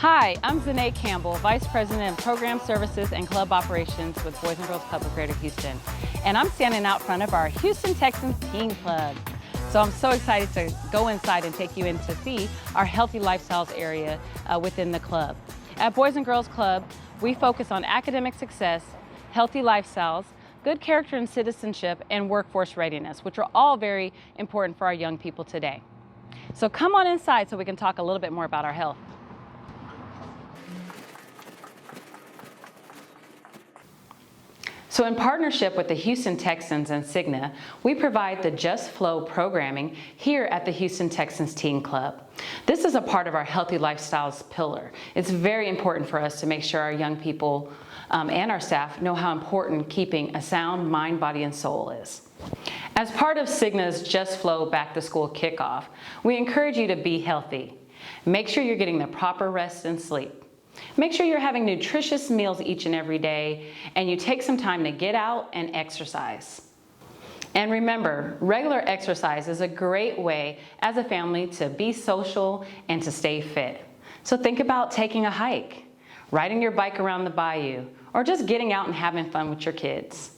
Hi, I'm Zanae Campbell, Vice President of Program Services and Club Operations with Boys and Girls Club of Greater Houston. And I'm standing out front of our Houston Texans Teen Club. So I'm so excited to go inside and take you in to see our healthy lifestyles area within the club. At Boys and Girls Club, we focus on academic success, healthy lifestyles, good character and citizenship, and workforce readiness, which are all very important for our young people today. So come on inside so we can talk a little bit more about our health. So in partnership with the Houston Texans and Cigna, we provide the Just Flow programming here at the Houston Texans Teen Club. This is a part of our Healthy Lifestyles pillar. It's very important for us to make sure our young people and our staff know how important keeping a sound mind, body, and soul is. As part of Cigna's Just Flow Back to School kickoff, we encourage you to be healthy. Make sure you're getting the proper rest and sleep. Make sure you're having nutritious meals each and every day, and you take some time to get out and exercise. And remember, regular exercise is a great way as a family to be social and to stay fit. So think about taking a hike, riding your bike around the bayou, or just getting out and having fun with your kids.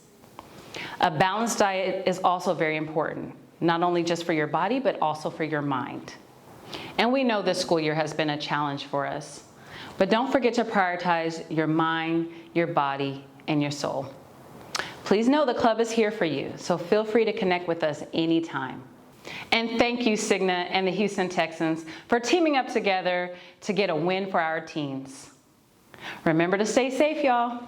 A balanced diet is also very important, not only just for your body, but also for your mind. And we know this school year has been a challenge for us. But don't forget to prioritize your mind, your body, and your soul. Please know the club is here for you, so feel free to connect with us anytime. And thank you, Cigna and the Houston Texans, for teaming up together to get a win for our teens. Remember to stay safe, y'all.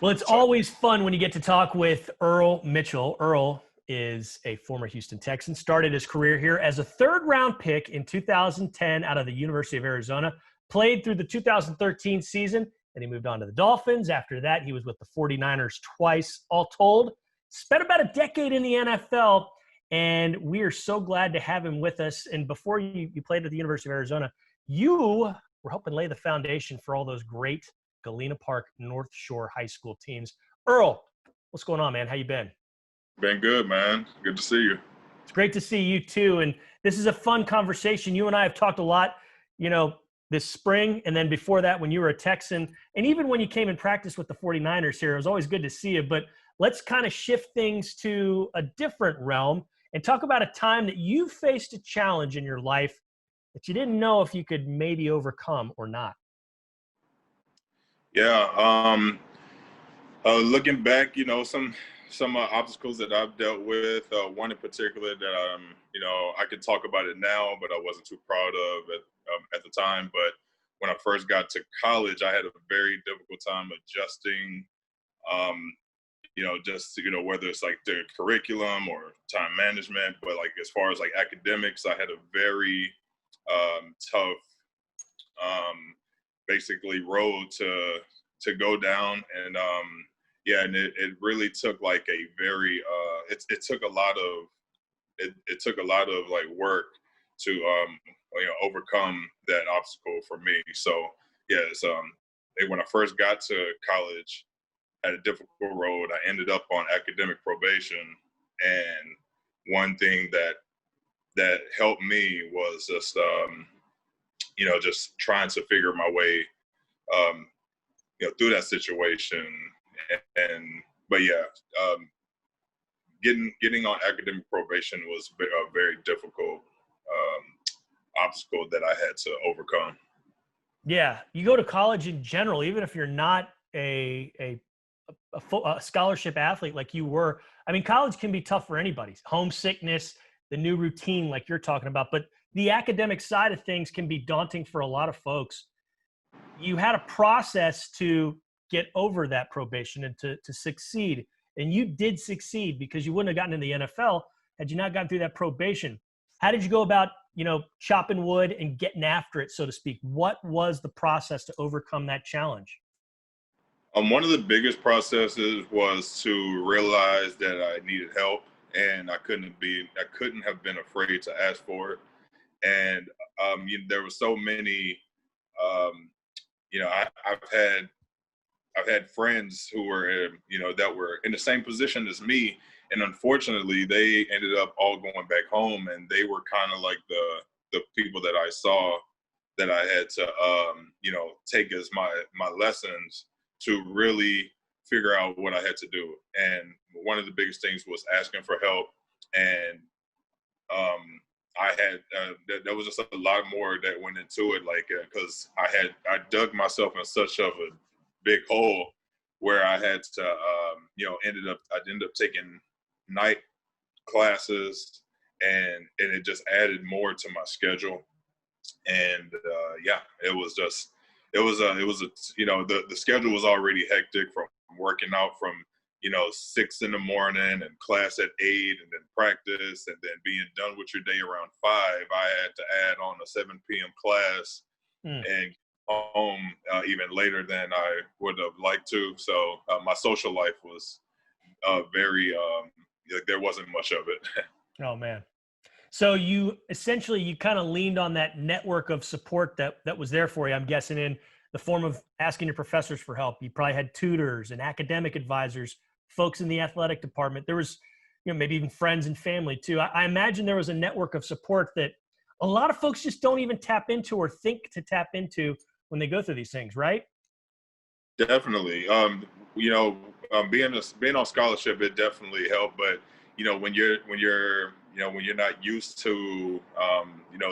Well, it's always fun when you get to talk with Earl Mitchell. Earl is a former Houston Texan, started his career here as a third-round pick in 2010 out of the University of Arizona. Played through the 2013 season, and he moved on to the Dolphins. After that, he was with the 49ers twice, all told. Spent about a decade in the NFL, and we are so glad to have him with us. And before you played at the University of Arizona, you were helping lay the foundation for all those great Galena Park North Shore high school teams. Earl, what's going on, man? How you been? Been good, man. Good to see you. It's great to see you, too. And this is a fun conversation. You and I have talked a lot, this spring, and then before that when you were a Texan, and even when you came and practiced with the 49ers here, it was always good to see you. But let's kind of shift things to a different realm and talk about a time that you faced a challenge in your life that you didn't know if you could maybe overcome or not. Yeah. Looking back, some obstacles that I've dealt with. One in particular that I could talk about it now, but I wasn't too proud of at the time. But when I first got to college, I had a very difficult time adjusting. Whether it's like the curriculum or time management, but like as far as like academics, I had a very tough, basically road to go down, and and it really took like a very it took a lot of like work to overcome that obstacle for me. So when I first got to college, I had a difficult road. I ended up on academic probation, and one thing that helped me was just just trying to figure my way through that situation. Getting on academic probation was a very difficult obstacle that I had to overcome. Yeah, you go to college in general, even if you're not a scholarship athlete like you were. I mean, college can be tough for anybody. Homesickness, the new routine like you're talking about, but the academic side of things can be daunting for a lot of folks. You had a process to get over that probation and to succeed. And you did succeed, because you wouldn't have gotten in the NFL had you not gotten through that probation. How did you go about, chopping wood and getting after it, so to speak? What was the process to overcome that challenge? One of the biggest processes was to realize that I needed help, and I couldn't have been afraid to ask for it. And there were so many. I've had friends who were, that were in the same position as me, and unfortunately, they ended up all going back home, and they were kind of like the people that I saw that I had to, take as my lessons to really figure out what I had to do. And one of the biggest things was asking for help. And I had there was just a lot more that went into it, like because I dug myself in such of a big hole where I had to, I ended up taking night classes, and it just added more to my schedule. And it was just the schedule was already hectic from working out from 6 in the morning and class at 8 and then practice and then being done with your day around 5. I had to add on a 7 p.m. class and home even later than I would have liked to. So my social life was very like there wasn't much of it. Oh man. So you kind of leaned on that network of support that was there for you, I'm guessing, in the form of asking your professors for help. You probably had tutors and academic advisors, folks in the athletic department. There was, maybe even friends and family too. I imagine there was a network of support that a lot of folks just don't even tap into or think to tap into when they go through these things, right? Definitely. Being on scholarship, it definitely helped. But when you're not used to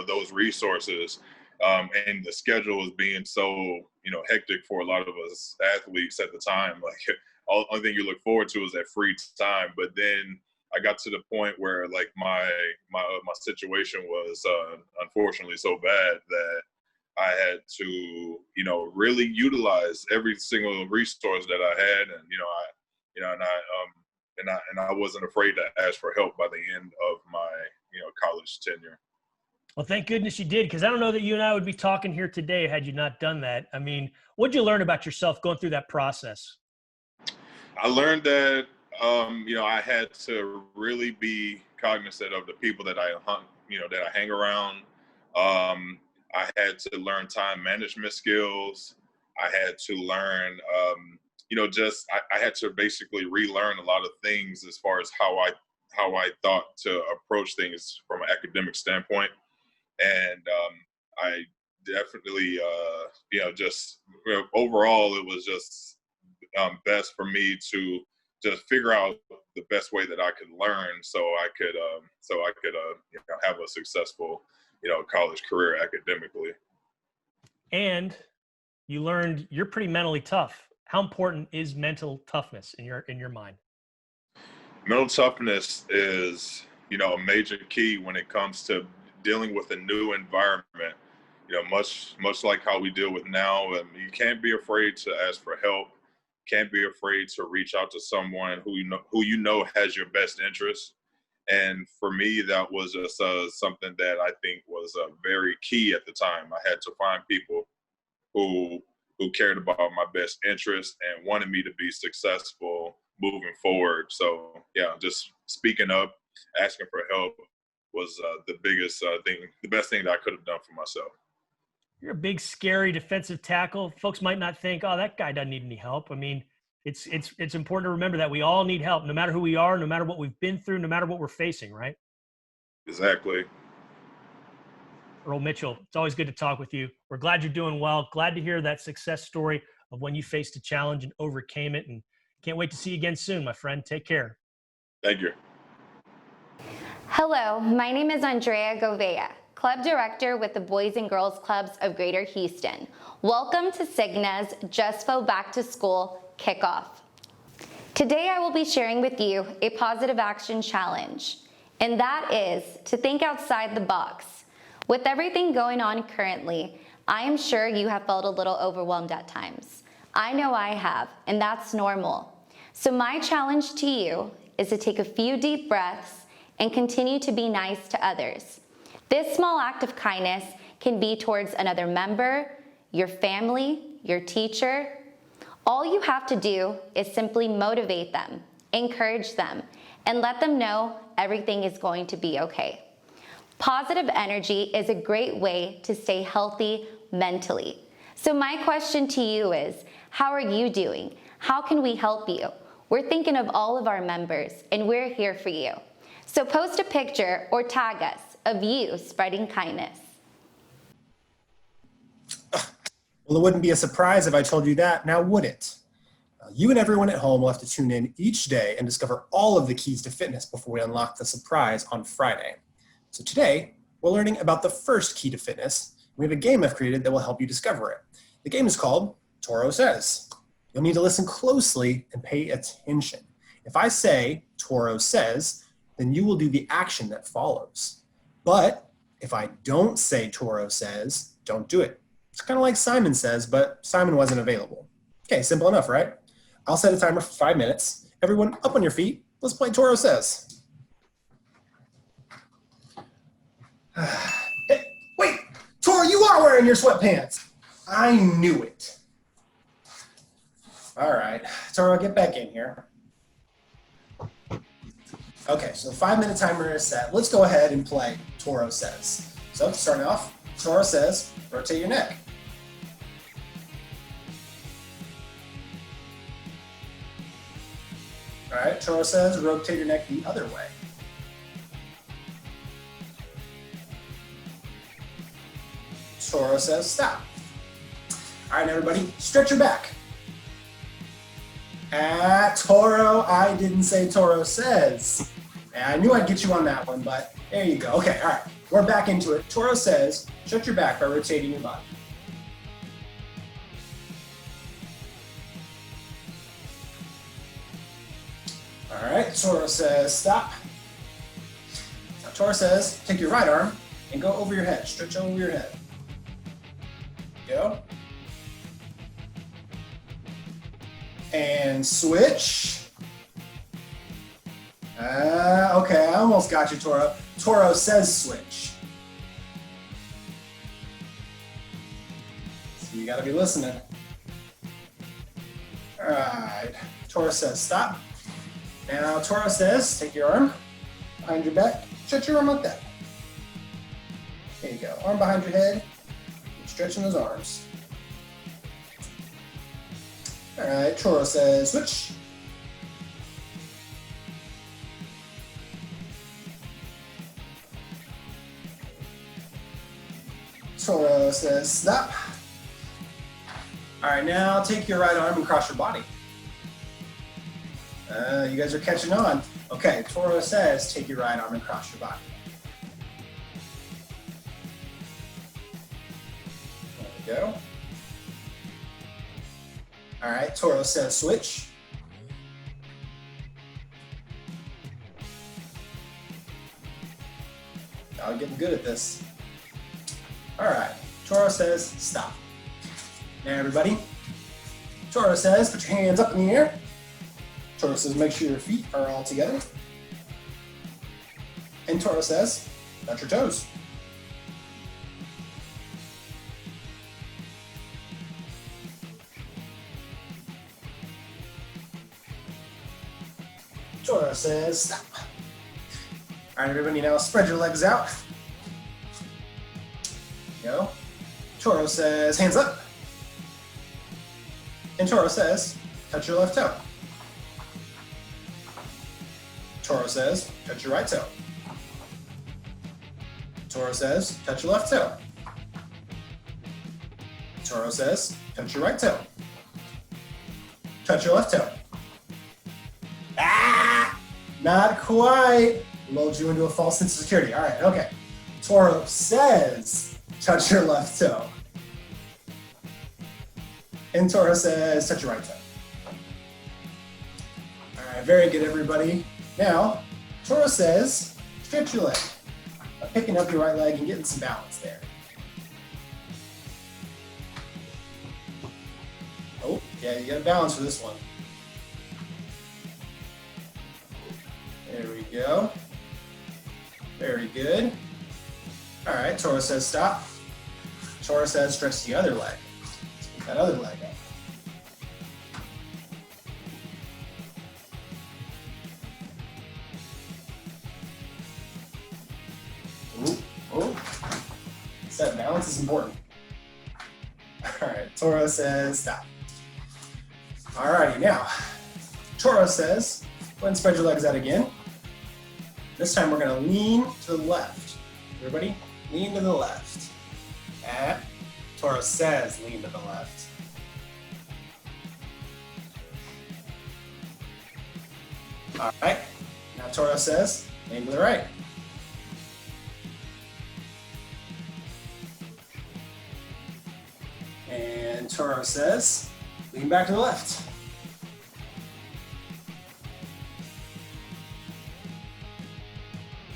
those resources, and the schedule is being so hectic for a lot of us athletes at the time, like only thing you look forward to is that free time. But then I got to the point where like my situation was unfortunately so bad that I had to, really utilize every single resource that I had, and I wasn't afraid to ask for help by the end of my, college tenure. Well, thank goodness you did, because I don't know that you and I would be talking here today had you not done that. I mean, what'd you learn about yourself going through that process? I learned that, I had to really be cognizant of the people that that I hang around. I had to learn time management skills. I had to learn, I had to basically relearn a lot of things as far as how I thought to approach things from an academic standpoint. And I definitely, overall, it was just best for me to just figure out the best way that I could learn, so I could have a successful college career academically. And you learned you're pretty mentally tough. How important is mental toughness in your mind? Mental toughness is a major key when it comes to dealing with a new environment. Much like how we deal with now, you can't be afraid to ask for help. Can't be afraid to reach out to someone who you know has your best interest. And for me, that was just something that I think was very key at the time. I had to find people who cared about my best interest and wanted me to be successful moving forward. So yeah, just speaking up, asking for help was the biggest the best thing that I could have done for myself. You're a big, scary defensive tackle. Folks might not think, oh, that guy doesn't need any help. I mean, it's important to remember that we all need help, no matter who we are, no matter what we've been through, no matter what we're facing, right? Exactly. Earl Mitchell, it's always good to talk with you. We're glad you're doing well. Glad to hear that success story of when you faced a challenge and overcame it. And can't wait to see you again soon, my friend. Take care. Thank you. Hello, my name is Andrea Govea, Club Director with the Boys and Girls Clubs of Greater Houston. Welcome to Cigna's Just Flow Back to School Kickoff. Today I will be sharing with you a positive action challenge, and that is to think outside the box. With everything going on currently, I am sure you have felt a little overwhelmed at times. I know I have, and that's normal. So my challenge to you is to take a few deep breaths and continue to be nice to others. This small act of kindness can be towards another member, your family, your teacher. All you have to do is simply motivate them, encourage them, and let them know everything is going to be okay. Positive energy is a great way to stay healthy mentally. So my question to you is, how are you doing? How can we help you? We're thinking of all of our members, and we're here for you. So post a picture or tag us of you spreading kindness. Well, it wouldn't be a surprise if I told you that, now would it? You and everyone at home will have to tune in each day and discover all of the keys to fitness before we unlock the surprise on Friday. So today, we're learning about the first key to fitness. We have a game I've created that will help you discover it. The game is called Toro Says. You'll need to listen closely and pay attention. If I say Toro Says, then you will do the action that follows. But if I don't say Toro Says, don't do it. It's kind of like Simon Says, but Simon wasn't available. Okay, simple enough, right? I'll set a timer for 5 minutes. Everyone up on your feet. Let's play Toro Says. Hey, wait, Toro, you are wearing your sweatpants. I knew it. All right, Toro, get back in here. Okay, so the 5-minute timer is set. Let's go ahead and play Toro Says. So starting off, Toro Says, rotate your neck. All right, Toro Says, rotate your neck the other way. Toro Says, stop. All right, everybody, stretch your back. Toro, I didn't say Toro Says. I knew I'd get you on that one, but there you go. Okay, all right, we're back into it. Toro Says, stretch your back by rotating your body. All right, Toro Says, stop. Now, Toro Says, take your right arm and go over your head. Stretch over your head. Go. And switch. Okay, I almost got you, Toro. Toro Says switch. So you gotta be listening. All right, Toro Says stop. Now Toro Says take your arm behind your back. Stretch your arm like that. There you go, arm behind your head. Keep stretching those arms. All right, Toro Says switch. Toro Says stop. All right, now take your right arm and cross your body. You guys are catching on. Okay, Toro Says take your right arm and cross your body. There we go. All right, Toro Says switch. Y'all getting good at this. All right, Toro Says stop. Now everybody, Toro Says put your hands up in the air. Toro Says make sure your feet are all together. And Toro Says touch your toes. Toro Says stop. All right, everybody, now spread your legs out. Go. Toro Says hands up. And Toro Says touch your left toe. Toro Says touch your right toe. Toro Says touch your left toe. Toro Says touch your right toe. Touch your left toe. Ah! Not quite. Lulled you into a false sense of security. All right, okay. Toro Says touch your left toe. And Toro Says touch your right toe. All right, very good, everybody. Now, Toro Says stretch your leg. Picking up your right leg and getting some balance there. Oh, yeah, you got balance for this one. There we go. Very good. All right, Toro Says stop. Toro Says stretch the other leg. Let's pick that other leg up. That balance is important. All right, Toro Says stop. All righty, now, Toro Says, go ahead and spread your legs out again. This time we're gonna lean to the left. Everybody, lean to the left. Toro says lean to the left. All right. Now Toro says lean to the right. And Toro says lean back to the left.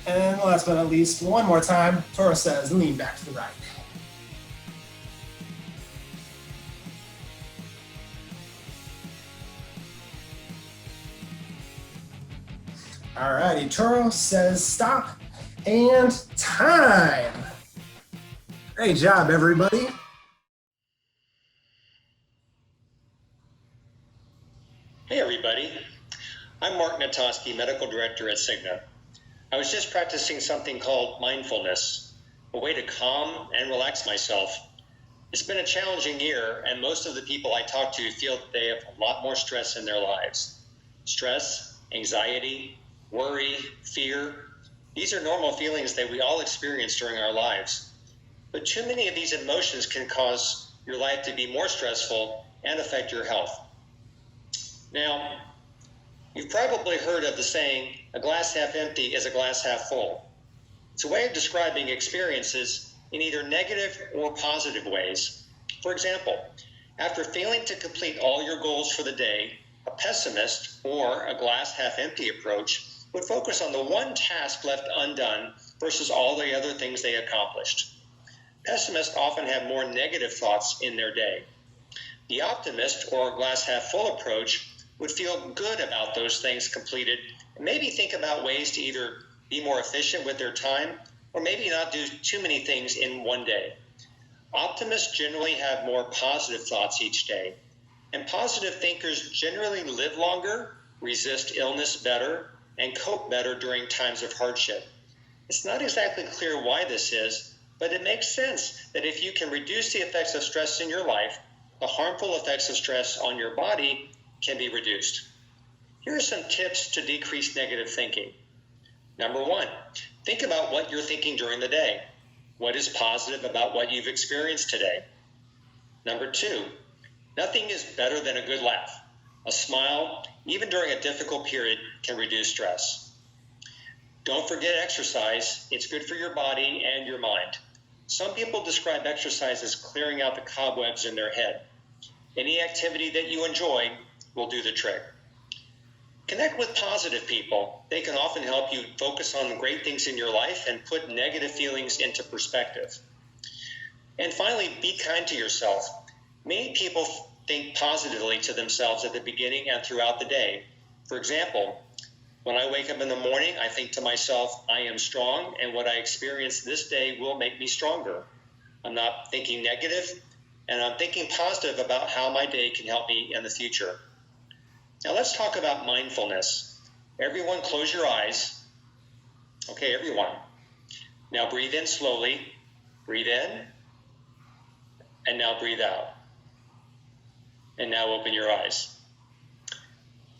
And last but not least, one more time, Toro says lean back to the right. Alrighty, Toro says stop and time. Great job, everybody. Hey everybody, I'm Mark Natoski, Medical Director at Cigna. I was just practicing something called mindfulness, a way to calm and relax myself. It's been a challenging year, and most of the people I talk to feel that they have a lot more stress in their lives. Stress, anxiety, worry, fear, these are normal feelings that we all experience during our lives. But too many of these emotions can cause your life to be more stressful and affect your health. Now, you've probably heard of the saying, a glass half empty is a glass half full. It's a way of describing experiences in either negative or positive ways. For example, after failing to complete all your goals for the day, a pessimist or a glass half empty approach would focus on the one task left undone versus all the other things they accomplished. Pessimists often have more negative thoughts in their day. The optimist or glass half full approach would feel good about those things completed and maybe think about ways to either be more efficient with their time or maybe not do too many things in one day. Optimists generally have more positive thoughts each day, and positive thinkers generally live longer, resist illness better, and cope better during times of hardship. It's not exactly clear why this is, but it makes sense that if you can reduce the effects of stress in your life, the harmful effects of stress on your body can be reduced. Here are some tips to decrease negative thinking. Number one, think about what you're thinking during the day. What is positive about what you've experienced today? Number two, nothing is better than a good laugh. A smile, even during a difficult period, can reduce stress. Don't forget exercise. It's good for your body and your mind. Some people describe exercise as clearing out the cobwebs in their head. Any activity that you enjoy will do the trick. Connect with positive people. They can often help you focus on great things in your life and put negative feelings into perspective. And finally, be kind to yourself. Many people think positively to themselves at the beginning and throughout the day. For example, when I wake up in the morning, I think to myself, I am strong, and what I experience this day will make me stronger. I'm not thinking negative, and I'm thinking positive about how my day can help me in the future. Now let's talk about mindfulness. Everyone close your eyes. Okay, everyone. Now breathe in slowly. Breathe in. And now breathe out. And now open your eyes.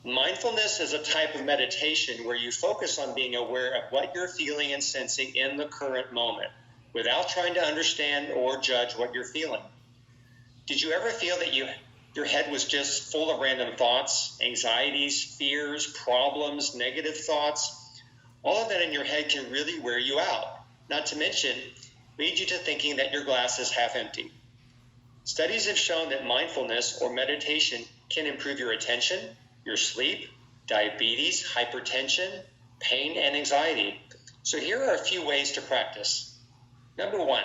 Mindfulness is a type of meditation where you focus on being aware of what you're feeling and sensing in the current moment without trying to understand or judge what you're feeling. Did you ever feel that your head was just full of random thoughts, anxieties, fears, problems, negative thoughts? All of that in your head can really wear you out, not to mention lead you to thinking that your glass is half empty. Studies have shown that mindfulness or meditation can improve your attention, your sleep, diabetes, hypertension, pain, and anxiety. So here are a few ways to practice. Number one,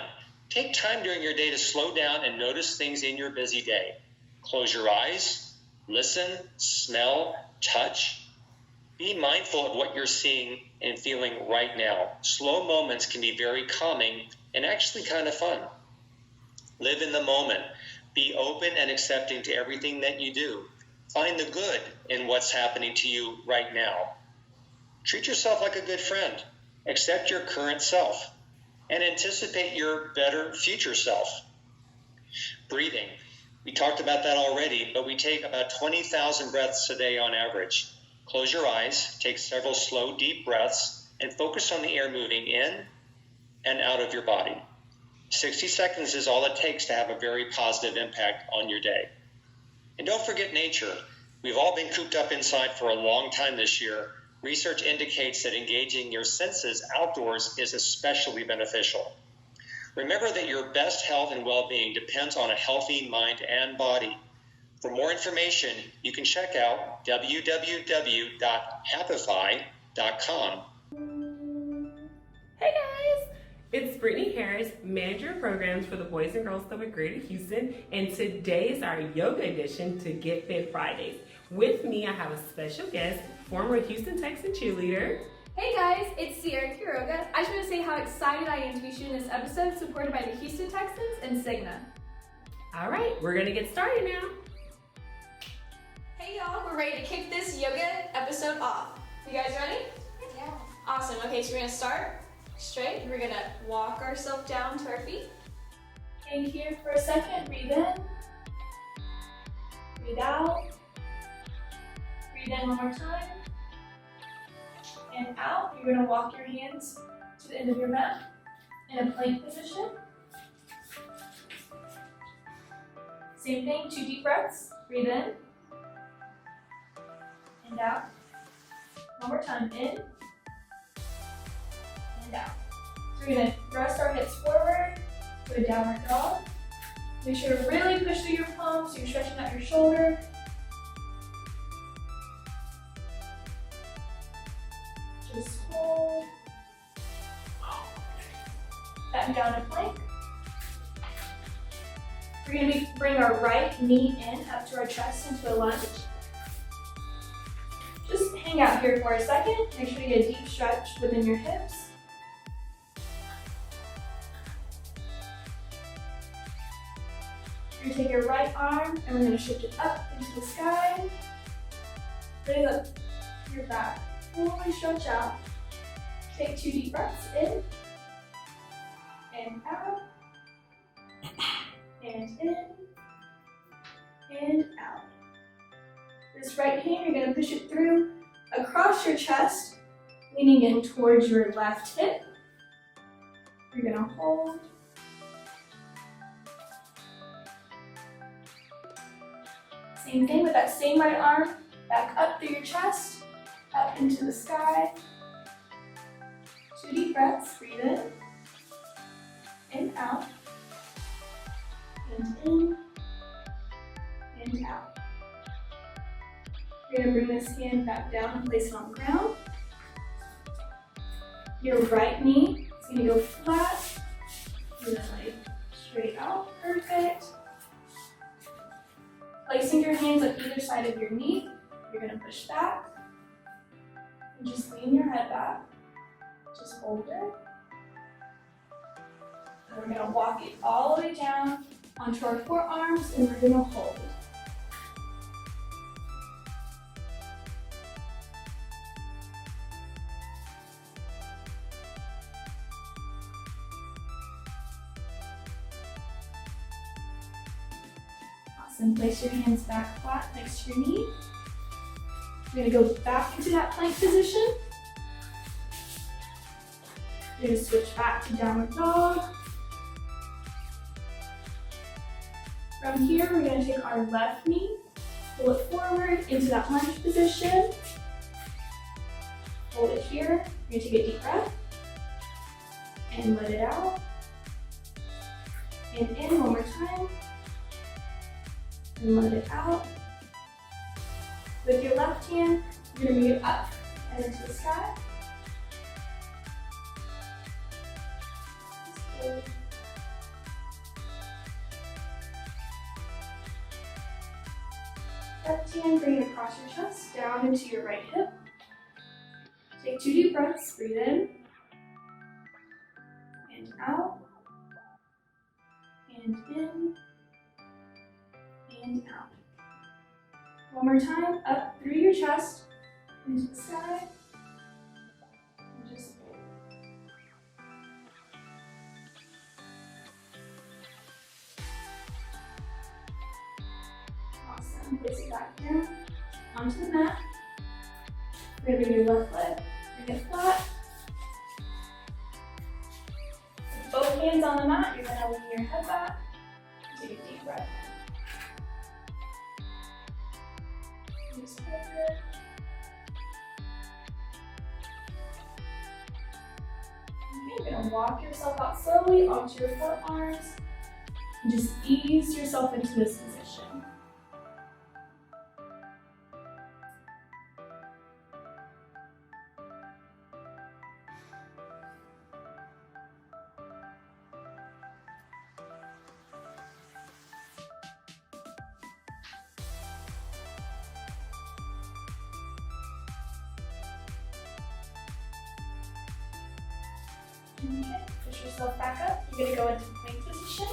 take time during your day to slow down and notice things in your busy day. Close your eyes, listen, smell, touch. Be mindful of what you're seeing and feeling right now. Slow moments can be very calming and actually kind of fun. Live in the moment. Be open and accepting to everything that you do. Find the good in what's happening to you right now. Treat yourself like a good friend. Accept your current self and anticipate your better future self. Breathing. We talked about that already, but we take about 20,000 breaths a day on average. Close your eyes, take several slow, deep breaths, and focus on the air moving in and out of your body. 60 seconds is all it takes to have a very positive impact on your day. And don't forget nature. We've all been cooped up inside for a long time this year. Research indicates that engaging your senses outdoors is especially beneficial. Remember that your best health and well-being depends on a healthy mind and body. For more information, you can check out www.happify.com. Hey guys, it's Brittany Harris, Manager of Programs for the Boys and Girls Club of Greater Houston, and today is our yoga edition to Get Fit Fridays. With me, I have a special guest, former Houston Texan cheerleader. Hey guys, it's Sierra Quiroga. I just want to say how excited I am to be shooting this episode supported by the Houston Texans and Cigna. All right, we're gonna get started now. Hey y'all, we're ready to kick this yoga episode off. You guys ready? Yeah. Awesome. Okay, so we're gonna start straight. We're gonna walk ourselves down to our feet. And here for a second, breathe in. Breathe out. Breathe in one more time. And out. You're gonna walk your hands to the end of your mat in a plank position. Same thing, 2 deep breaths. Breathe in. And out. One more time, in. And out. So we're gonna thrust our hips forward, go to downward dog. Make sure to really push through your palms so you're stretching out your shoulder. Just hold. Back down to plank. We're going to bring our right knee in up to our chest into a lunge. Just hang out here for a second. Make sure you get a deep stretch within your hips. You're going to take your right arm and we're going to shift it up into the sky. Raise up your back. Fully stretch out. Take 2 deep breaths in and out, and in and out. This right hand, you're going to push it through across your chest, leaning in towards your left hip. You're going to hold. Same thing with that same right arm, back up through your chest. Up into the sky. 2 deep breaths, breathe in and out, and in and out. You're going to bring this hand back down and place it on the ground. Your right knee is going to go flat. You're going to lay straight out, perfect. Placing your hands on either side of your knee, you're going to push back. And just lean your head back. Just hold it. And we're going to walk it all the way down onto our forearms and we're going to hold. Awesome. Place your hands back flat next to your knee. You're going to go back into that plank position. You're going to switch back to downward dog. From here, we're going to take our left knee, pull it forward into that lunge position. Hold it here. You're going to take a deep breath. And let it out. And in one more time. And let it out. With your left hand, you're going to bring it up and into the sky. Left hand, bring it across your chest, down into your right hip. Take 2 deep breaths, breathe in and out, and in and out. One more time, up through your chest, into the sky, and just hold. Awesome, place it back down, onto the mat. We're gonna bring your left leg, bring it flat. With both hands on the mat, you're gonna kind of lean your head back. Take a deep breath in. Just hold it. Okay, you're gonna walk yourself out slowly onto your forearms and just ease yourself into this position. Okay, push yourself back up. You're gonna go into plank position.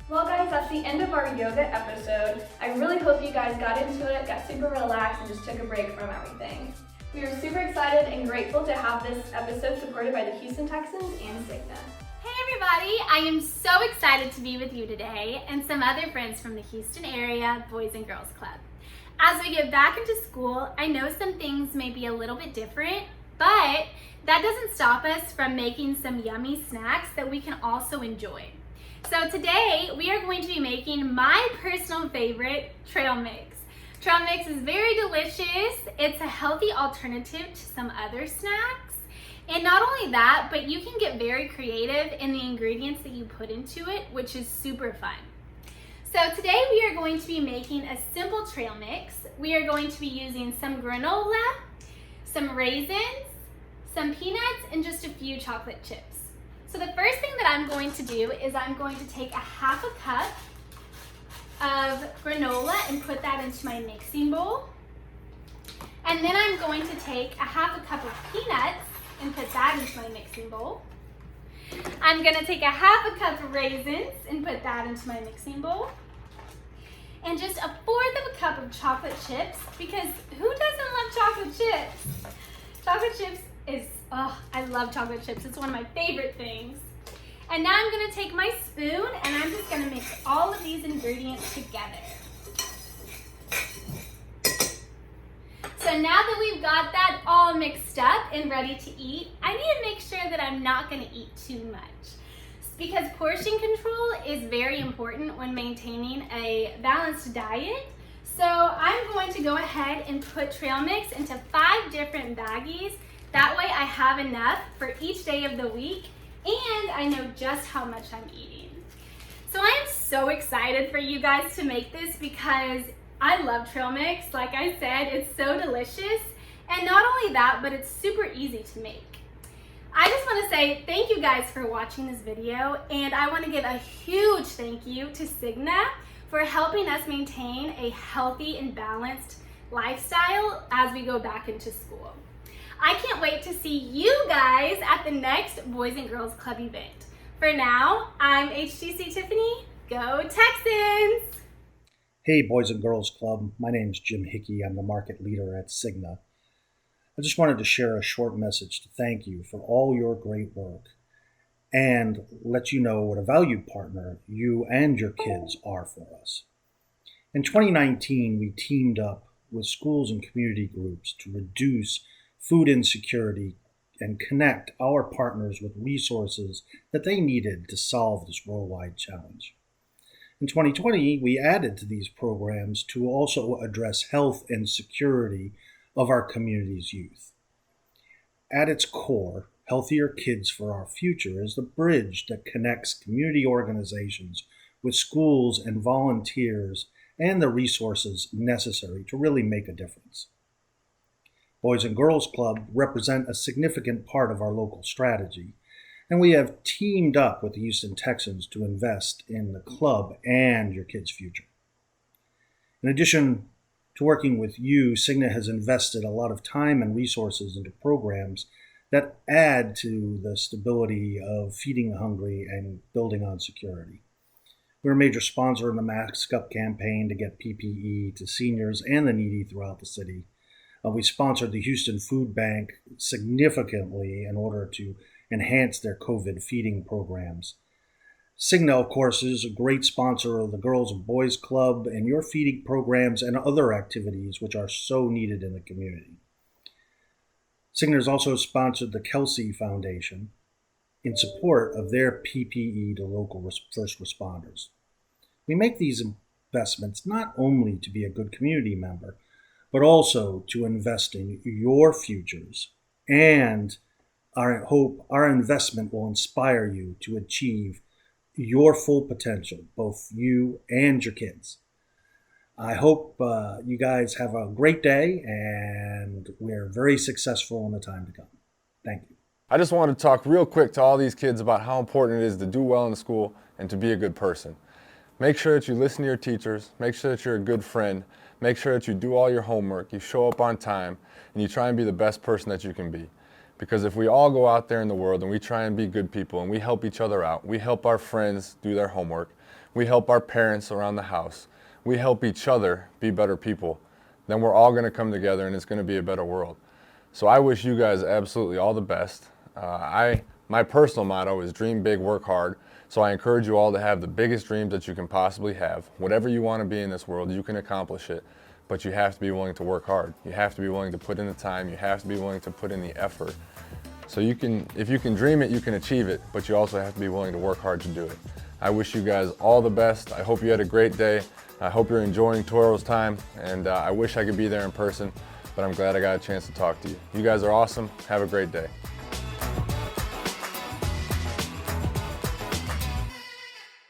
Well guys, that's the end of our yoga episode. I really hope you guys got into it, got super relaxed, and just took a break from everything. We are super excited and grateful to have this episode supported by the Houston Texans and Cigna. Hey everybody, I am so excited to be with you today and some other friends from the Houston area Boys and Girls Club. As we get back into school, I know some things may be a little bit different, but that doesn't stop us from making some yummy snacks that we can also enjoy. So today we are going to be making my personal favorite, trail mix. Trail mix is very delicious. It's a healthy alternative to some other snacks. And not only that, but you can get very creative in the ingredients that you put into it, which is super fun. So today we are going to be making a simple trail mix. We are going to be using some granola, some raisins, some peanuts, and just a few chocolate chips. So the first thing that I'm going to do is I'm going to take a half a cup of granola and put that into my mixing bowl. And then I'm going to take a half a cup of peanuts and put that into my mixing bowl. I'm gonna take a half a cup of raisins and put that into my mixing bowl. And just a fourth of a cup of chocolate chips, because who doesn't love chocolate chips? Chocolate chips is, oh, I love chocolate chips. It's one of my favorite things. And now I'm gonna take my spoon and I'm just gonna mix all of these ingredients together. So now that we've got that all mixed up and ready to eat, I need to make sure that I'm not gonna eat too much, because portion control is very important when maintaining a balanced diet. So I'm going to go ahead and put trail mix into 5 different baggies. That way I have enough for each day of the week and I know just how much I'm eating. So I am so excited for you guys to make this because I love trail mix. Like I said, it's so delicious. And not only that, but it's super easy to make. I just want to say thank you guys for watching this video, and I want to give a huge thank you to Cigna for helping us maintain a healthy and balanced lifestyle as we go back into school. I can't wait to see you guys at the next Boys and Girls Club event. For now, I'm HTC Tiffany. Go Texans! Hey Boys and Girls Club, my name's Jim Hickey. I'm the market leader at Cigna. I just wanted to share a short message to thank you for all your great work and let you know what a valued partner you and your kids are for us. In 2019, we teamed up with schools and community groups to reduce food insecurity and connect our partners with resources that they needed to solve this worldwide challenge. In 2020, we added to these programs to also address health and security of our community's youth. At its core, Healthier Kids for Our Future is the bridge that connects community organizations with schools and volunteers and the resources necessary to really make a difference. Boys and Girls Club represent a significant part of our local strategy, and we have teamed up with the Houston Texans to invest in the club and your kids' future. In addition to working with you, Cigna has invested a lot of time and resources into programs that add to the stability of feeding the hungry and building on security. We're a major sponsor in the Mask Up campaign to get PPE to seniors and the needy throughout the city. We sponsored the Houston Food Bank significantly in order to enhance their COVID feeding programs. Cigna, of course, is a great sponsor of the Girls and Boys Club and your feeding programs and other activities which are so needed in the community. Cigna has also sponsored the Kelsey Foundation. in support of their PPE to local first responders. We make these investments not only to be a good community member, but also to invest in your futures. And I hope our investment will inspire you to achieve your full potential, both you and your kids. I hope you guys have a great day and we're very successful in the time to come. Thank you. I just wanted to talk real quick to all these kids about how important it is to do well in school and to be a good person. Make sure that you listen to your teachers, make sure that you're a good friend, make sure that you do all your homework, you show up on time, and you try and be the best person that you can be. Because if we all go out there in the world and we try and be good people and we help each other out, we help our friends do their homework, we help our parents around the house, we help each other be better people, then we're all going to come together and it's going to be a better world. So I wish you guys absolutely all the best. My personal motto is dream big, work hard. So I encourage you all to have the biggest dreams that you can possibly have. Whatever you want to be in this world, you can accomplish it, but you have to be willing to work hard. You have to be willing to put in the time. You have to be willing to put in the effort. So if you can dream it, you can achieve it, but you also have to be willing to work hard to do it. I wish you guys all the best. I hope you had a great day. I hope you're enjoying Toro's time, and I wish I could be there in person, but I'm glad I got a chance to talk to you. You guys are awesome. Have a great day.